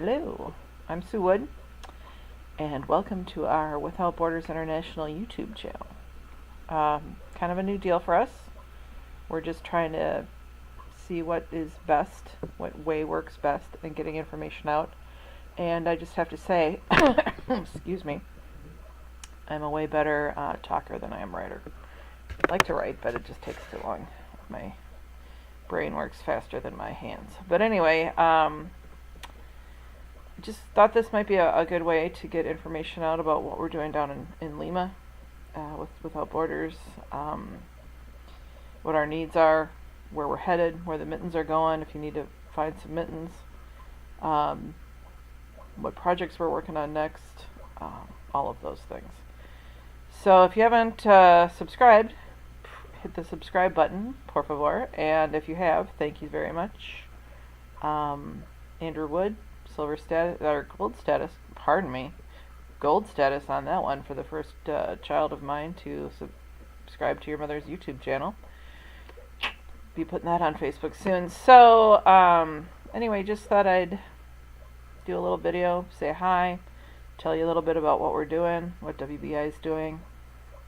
Hello, I'm Sue Wood, and welcome to our Without Borders International YouTube channel. Kind of a new deal for us. We're just trying to see what is best, what way works best in getting information out. And I just have to say, excuse me, I'm a way better talker than I am writer. I like to write, but it just takes too long. My brain works faster than my hands. But anyway, just thought this might be a good way to get information out about what we're doing down in Lima Without Borders, what our needs are, where we're headed, where the mittens are going, if you need to find some mittens, what projects we're working on next, all of those things. So if you haven't subscribed, hit the subscribe button, por favor, and if you have, thank you very much. Andrew Wood, silver status, or gold status, gold status on that one for the first child of mine to subscribe to your mother's YouTube channel. Be putting that on Facebook soon. So, anyway, just thought I'd do a little video, say hi, tell you a little bit about what we're doing, what WBI is doing.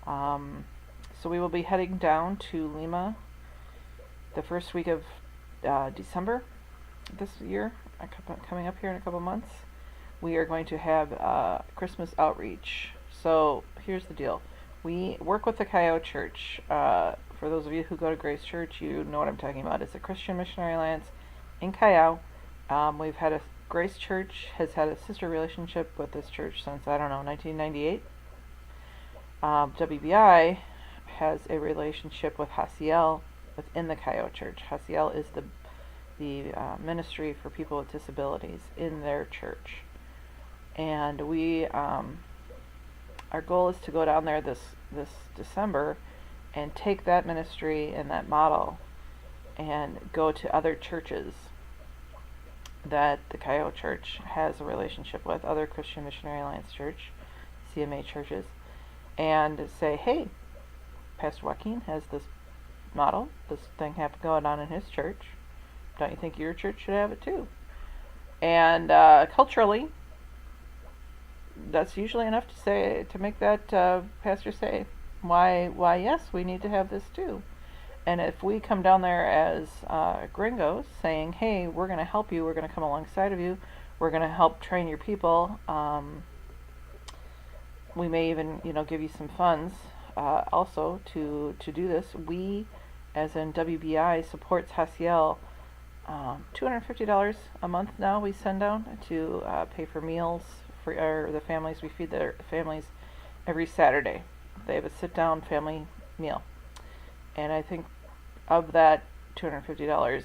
So we will be heading down to Lima the first week of December this year, coming up here in a couple months. We are going to have Christmas outreach. So here's the deal. We work with the Callao Church. For those of you who go to Grace Church, you know what I'm talking about. It's a Christian Missionary Alliance in Callao. Grace Church has had a sister relationship with this church since, 1998. WBI has a relationship with Hasiel within the Callao Church. Hasiel is the ministry for people with disabilities in their church. And our goal is to go down there this December and take that ministry and that model and go to other churches that the Callao Church has a relationship with, other Christian Missionary Alliance Church, CMA churches, and say, hey, Pastor Joaquin has this model, this thing going on in his church. Don't you think your church should have it too? And culturally, that's usually enough to make that pastor say, why yes, we need to have this too. And if we come down there as gringos saying, hey, we're going to help you, we're going to come alongside of you, we're going to help train your people, we may even give you some funds also to do this. We, as in WBI, supports Hasiel. $250 a month now we send down to pay for meals for the families. We feed their families every Saturday. They have a sit-down family meal. And I think of that $250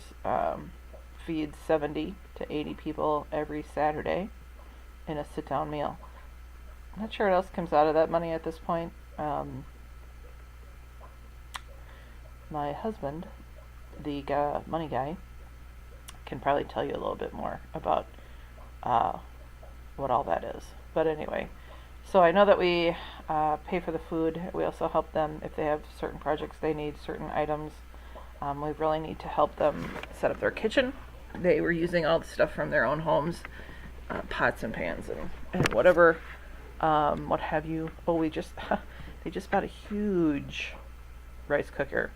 feeds 70 to 80 people every Saturday in a sit-down meal. I'm not sure what else comes out of that money at this point. My husband, the money guy, can probably tell you a little bit more about what all that is. But anyway, so I know that we pay for the food. We also help them if they have certain projects they need, certain items. We really need to help them set up their kitchen. They were using all the stuff from their own homes, pots and pans and whatever, what have you. Oh, they just bought a huge rice cooker.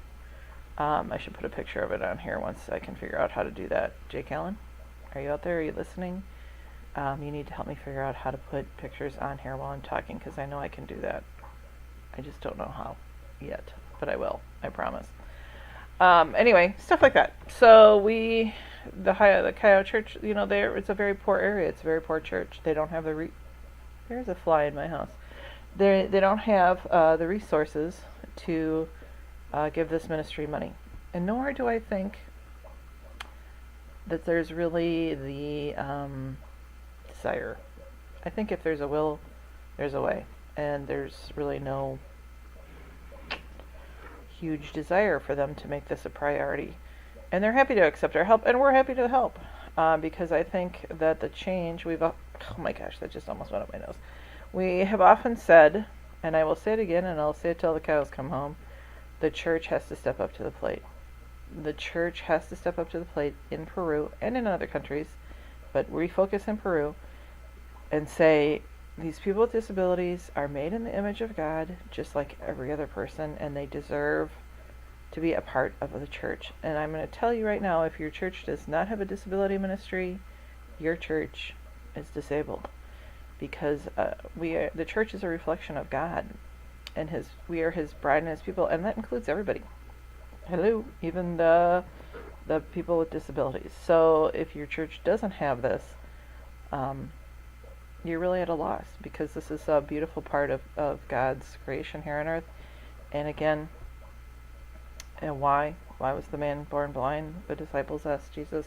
I should put a picture of it on here once I can figure out how to do that. Jake Allen, are you out there? Are you listening? You need to help me figure out how to put pictures on here while I'm talking, because I know I can do that. I just don't know how yet, but I will. I promise. Anyway, stuff like that. So the Callao Church, it's a very poor area. It's a very poor church. They don't have there's a fly in my house. They don't have the resources to give this ministry money. And nor do I think that there's really the desire. I think if there's a will, there's a way. And there's really no huge desire for them to make this a priority. And they're happy to accept our help, and we're happy to help. Because I think that the change oh my gosh, that just almost went up my nose. We have often said, and I will say it again, and I'll say it till the cows come home, the church has to step up to the plate. The church has to step up to the plate in Peru and in other countries but refocus in Peru and say, these people with disabilities are made in the image of God, just like every other person, and they deserve to be a part of the church. And I'm going to tell you right now, if your church does not have a disability ministry, your church is disabled, because the church is a reflection of God, and we are His bride and His people, and that includes everybody. Hello, even the people with disabilities. So if your church doesn't have this, you're really at a loss, because this is a beautiful part of God's creation here on earth. And again, why was the man born blind? The disciples asked Jesus.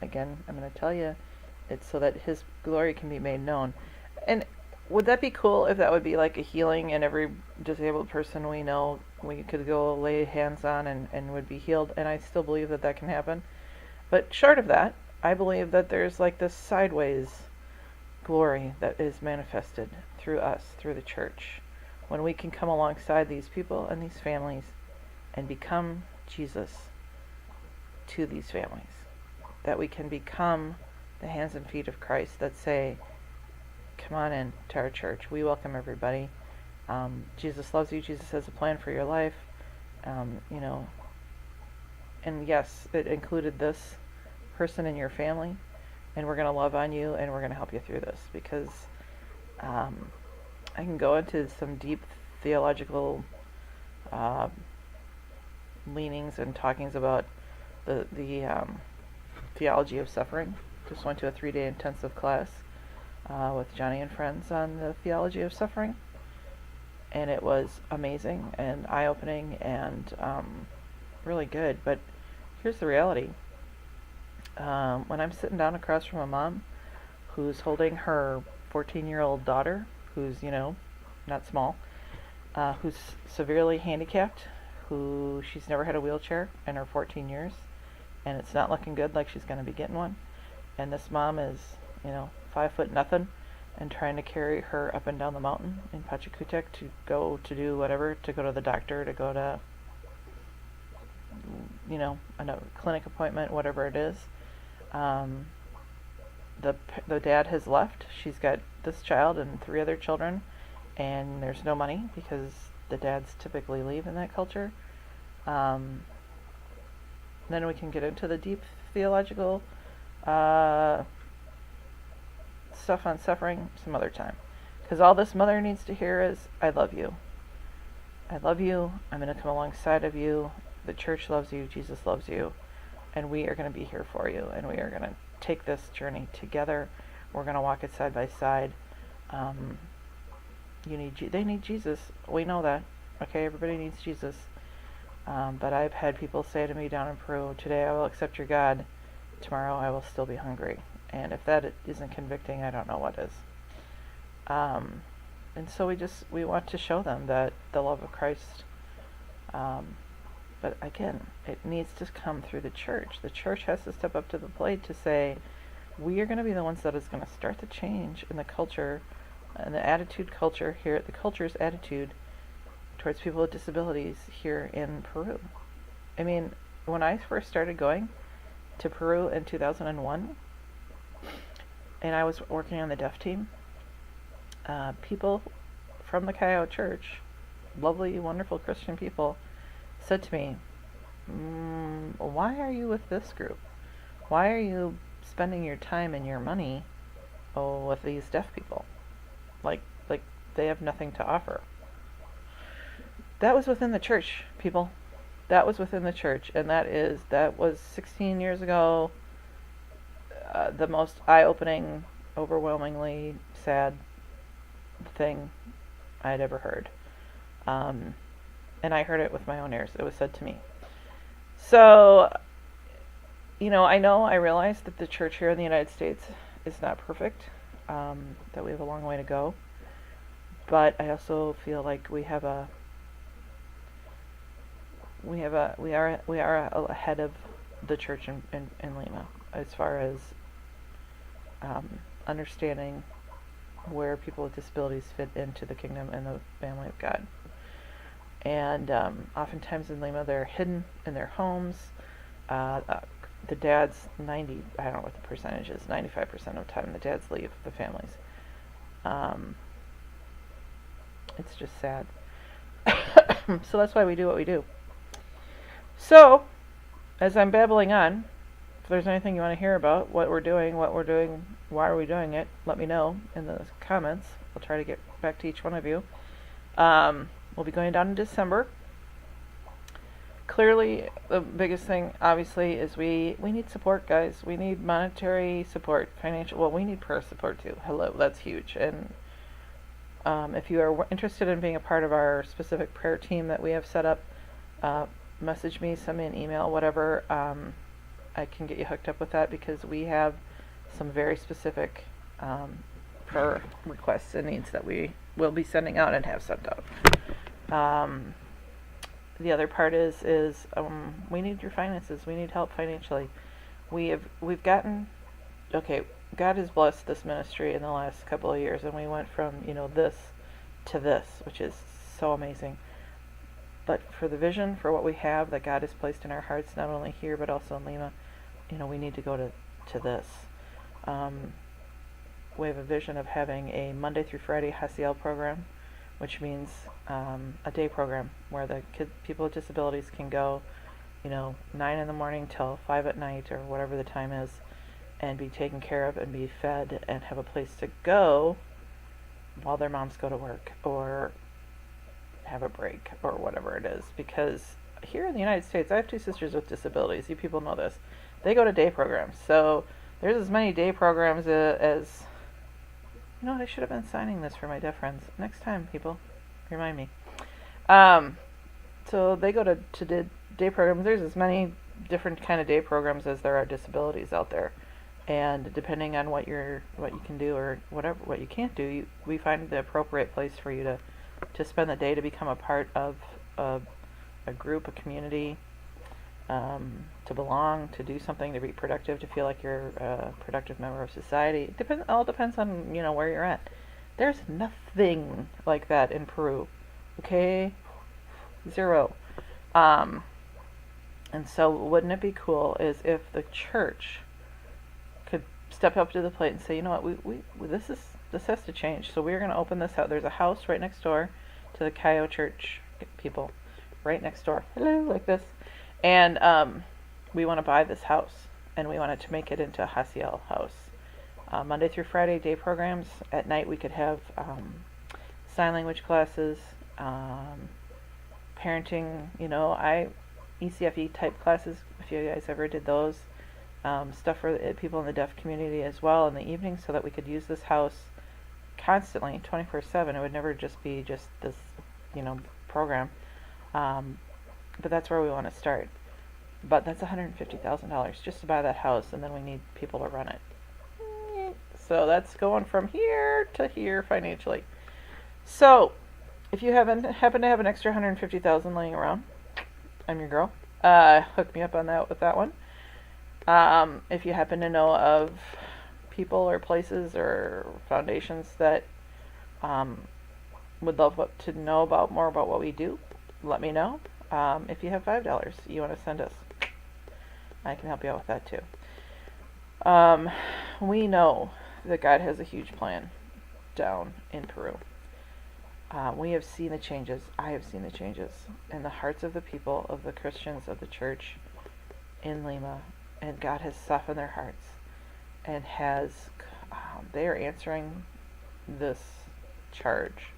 Again, I'm going to tell you, it's so that His glory can be made known. And would that be cool if that would be like a healing, and every disabled person we know we could go lay hands on and would be healed? And I still believe that can happen. But short of that, I believe that there's like this sideways glory that is manifested through us, through the church, when we can come alongside these people and these families and become Jesus to these families. That we can become the hands and feet of Christ that say, come on in to our church. We welcome everybody. Jesus loves you. Jesus has a plan for your life. And yes, it included this person in your family, and we're going to love on you, and we're going to help you through this, because I can go into some deep theological leanings and talkings about the Theology of Suffering. Just went to a 3-day intensive class with Johnny and friends on the Theology of Suffering, and it was amazing and eye-opening and really good. But here's the reality. When I'm sitting down across from a mom who's holding her 14-year-old daughter, who's, not small, who's severely handicapped, who she's never had a wheelchair in her 14 years, and it's not looking good like she's going to be getting one. And this mom is, 5 foot nothing, and trying to carry her up and down the mountain in Pachacutec to go to do whatever, to go to the doctor, to go to, a clinic appointment, whatever it is. The dad has left. She's got this child and 3 other children, and there's no money because the dads typically leave in that culture. Then we can get into the deep theological stuff on suffering some other time, because all this mother needs to hear is, I love you. I love you. I'm going to come alongside of you. The church loves you. Jesus loves you. And we are going to be here for you. And we are going to take this journey together. We're going to walk it side by side. They need Jesus. We know that. Okay, everybody needs Jesus. But I've had people say to me down in Peru, today I will accept your God. Tomorrow I will still be hungry. And if that isn't convicting, I don't know what is. And so we want to show them that the love of Christ. But again, it needs to come through the church. The church has to step up to the plate to say, we are going to be the ones that is going to start the change in the culture, and the attitude culture here, the culture's attitude towards people with disabilities here in Peru. I mean, when I first started going to Peru in 2001, and I was working on the deaf team, people from the Callao Church, lovely, wonderful Christian people, said to me, why are you with this group? Why are you spending your time and your money with these deaf people? Like they have nothing to offer. That was within the church, people. That was within the church, and that was 16 years ago. The most eye-opening, overwhelmingly sad thing I'd ever heard. And I heard it with my own ears. It was said to me. So, I realize that the church here in the United States is not perfect, that we have a long way to go. But I also feel like we are ahead of the church in Lima as far as understanding where people with disabilities fit into the kingdom and the family of God. And oftentimes in Lima, they're hidden in their homes. the dads, I don't know what the percentage is, 95% of the time the dads leave the families. It's just sad. So that's why we do what we do. So, as I'm babbling on, if there's anything you want to hear about what we're doing, why are we doing it, let me know in the comments. I'll try to get back to each one of you. We'll be going down in December. Clearly, the biggest thing, obviously, is we need support, guys. We need monetary support, financial. Well, we need prayer support too. Hello, that's huge. And if you are interested in being a part of our specific prayer team that we have set up, message me, send me an email, whatever. I can get you hooked up with that because we have some very specific prayer requests and needs that we will be sending out and have sent out. The other part is we need your finances. We need help financially. We've gotten, okay, God has blessed this ministry in the last couple of years, and we went from this to this, which is so amazing. But for the vision, for what we have that God has placed in our hearts, not only here but also in Lima, we need to go to this. We have a vision of having a Monday through Friday Hasiel program, which means a day program where the people with disabilities can go, 9 in the morning till 5 at night or whatever the time is, and be taken care of and be fed and have a place to go while their moms go to work or have a break or whatever it is. Because here in the United States, I have 2 sisters with disabilities. You people know this. They go to day programs. So there's as many day programs as... You know what? I should have been signing this for my deaf friends. Next time, people. Remind me. So they go to day programs. There's as many different kind of day programs as there are disabilities out there. And depending on what you can do or what you can't do, we find the appropriate place for you to spend the day, to become a part of a group, a community, to belong, to do something, to be productive, to feel like you're a productive member of society. It all depends on where you're at. There's nothing like that in Peru, okay? 0. And so wouldn't it be cool is if the church could step up to the plate and say, you know what, this has to change. So we're going to open this out. There's a house right next door to the Cayo Church people, right next door. Hello, like this. And we want to buy this house, and we wanted to make it into a Hasiel house. Monday through Friday day programs. At night we could have sign language classes, parenting, ECFE type classes, if you guys ever did those. Stuff for people in the deaf community as well in the evening, so that we could use this house constantly, 24/7. It would never just be just this, program. But that's where we want to start. But that's $150,000 just to buy that house, and then we need people to run it. So that's going from here to here financially. So if you happen to have an extra $150,000 laying around, I'm your girl. Hook me up on that with that one. If you happen to know of people or places or foundations that would love to know about more about what we do, let me know. If you have $5 you want to send us, I can help you out with that too. We know that God has a huge plan down in Peru. We have seen the changes. I have seen the changes in the hearts of the people, of the Christians, of the church in Lima, and God has softened their hearts and they are answering this charge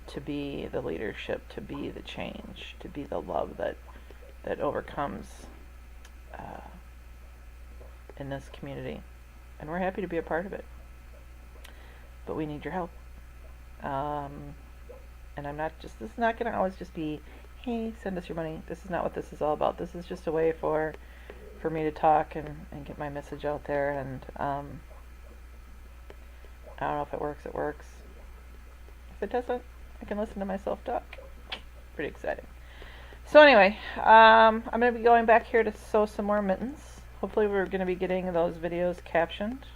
to be the leadership, to be the change, to be the love that overcomes in this community. And we're happy to be a part of it. But we need your help. And this is not going to always just be, hey, send us your money. This is not what this is all about. This is just a way for me to talk and get my message out there. And I don't know if it works, it works. If it doesn't, I can listen to myself talk. Pretty exciting. So anyway, I'm going to be going back here to sew some more mittens. Hopefully we're going to be getting those videos captioned.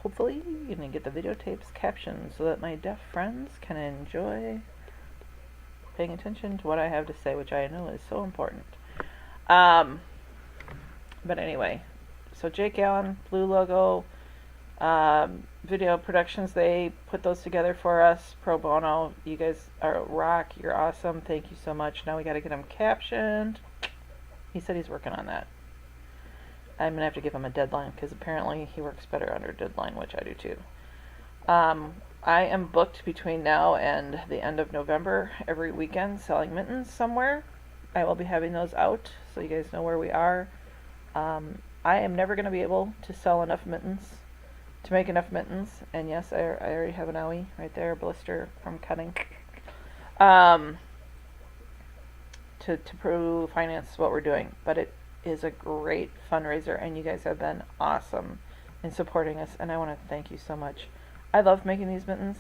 Hopefully you're going to get the videotapes captioned so that my deaf friends can enjoy paying attention to what I have to say, which I know is so important. But anyway, so Jake Allen, Blue Logo, video productions, they put those together for us pro bono. You guys are rock. You're awesome. Thank you so much. Now we got to get them captioned. He said he's working on that. I'm gonna have to give him a deadline because apparently he works better under a deadline, which I do too. I am booked between now and the end of November every weekend selling mittens somewhere. I will be having those out so you guys know where we are. I am never going to be able to sell enough mittens to make enough mittens. And yes, I already have an owie right there, a blister from cutting. To finance what we're doing. But it is a great fundraiser, and you guys have been awesome in supporting us, and I want to thank you so much. I love making these mittens.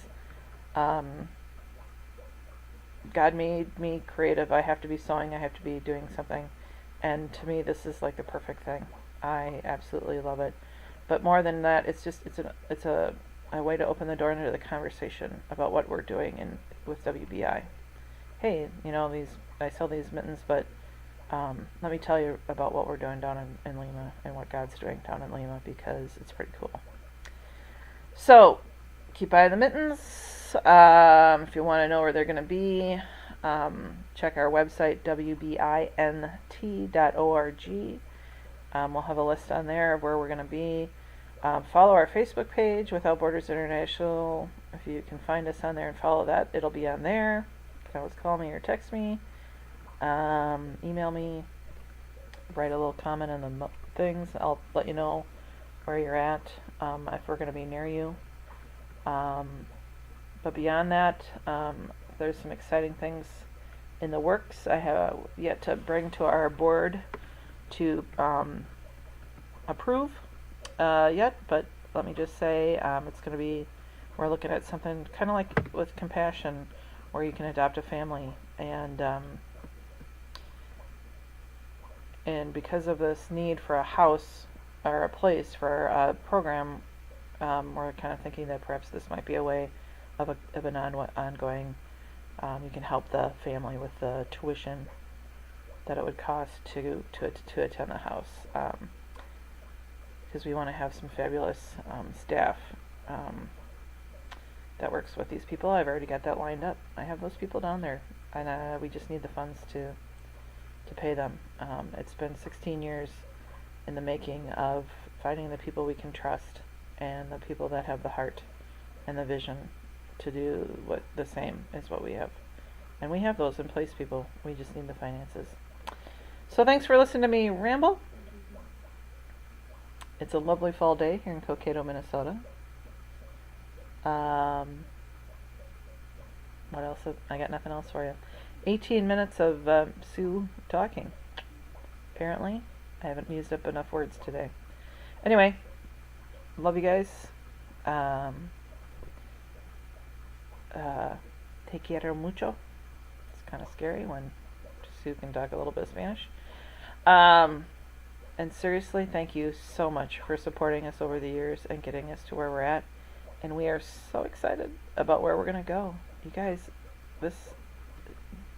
God made me creative. I have to be sewing. I have to be doing something. And to me, this is like the perfect thing. I absolutely love it. But more than that, it's a way to open the door into the conversation about what we're doing with WBI. Hey, I sell these mittens, but let me tell you about what we're doing down in Lima and what God's doing down in Lima, because it's pretty cool. So, keep eye on the mittens. If you want to know where they're going to be, check our website, wbint.org. We'll have a list on there of where we're going to be. Follow our Facebook page, Without Borders International. If you can find us on there and follow that, it'll be on there. You can always call me or text me. Email me. Write a little comment on the things. I'll let you know where you're at, if we're going to be near you. But beyond that, there's some exciting things in the works. I have yet to bring to our board to approve yet, but let me just say it's going to be, we're looking at something kind of like with Compassion, where you can adopt a family, and because of this need for a house or a place for a program, we're kind of thinking that perhaps this might be a way of an ongoing, you can help the family with the tuition that it would cost to attend the house, because we want to have some fabulous staff that works with these people. I've already got that lined up. I have those people down there, and we just need the funds to pay them. It's been 16 years in the making of finding the people we can trust and the people that have the heart and the vision to do the same as what we have. And we have those in place, people. We just need the finances. So thanks for listening to me ramble. It's a lovely fall day here in Cokato, Minnesota. What else? I got nothing else for you. 18 minutes of Sue talking. Apparently, I haven't used up enough words today. Anyway, love you guys. Te quiero mucho. It's kind of scary when Sue can talk a little bit of Spanish. And seriously, thank you so much for supporting us over the years and getting us to where we're at. And we are so excited about where we're going to go. You guys, this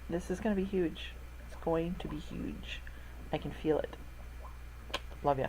is going to be huge. It's going to be huge. I can feel it. Love ya.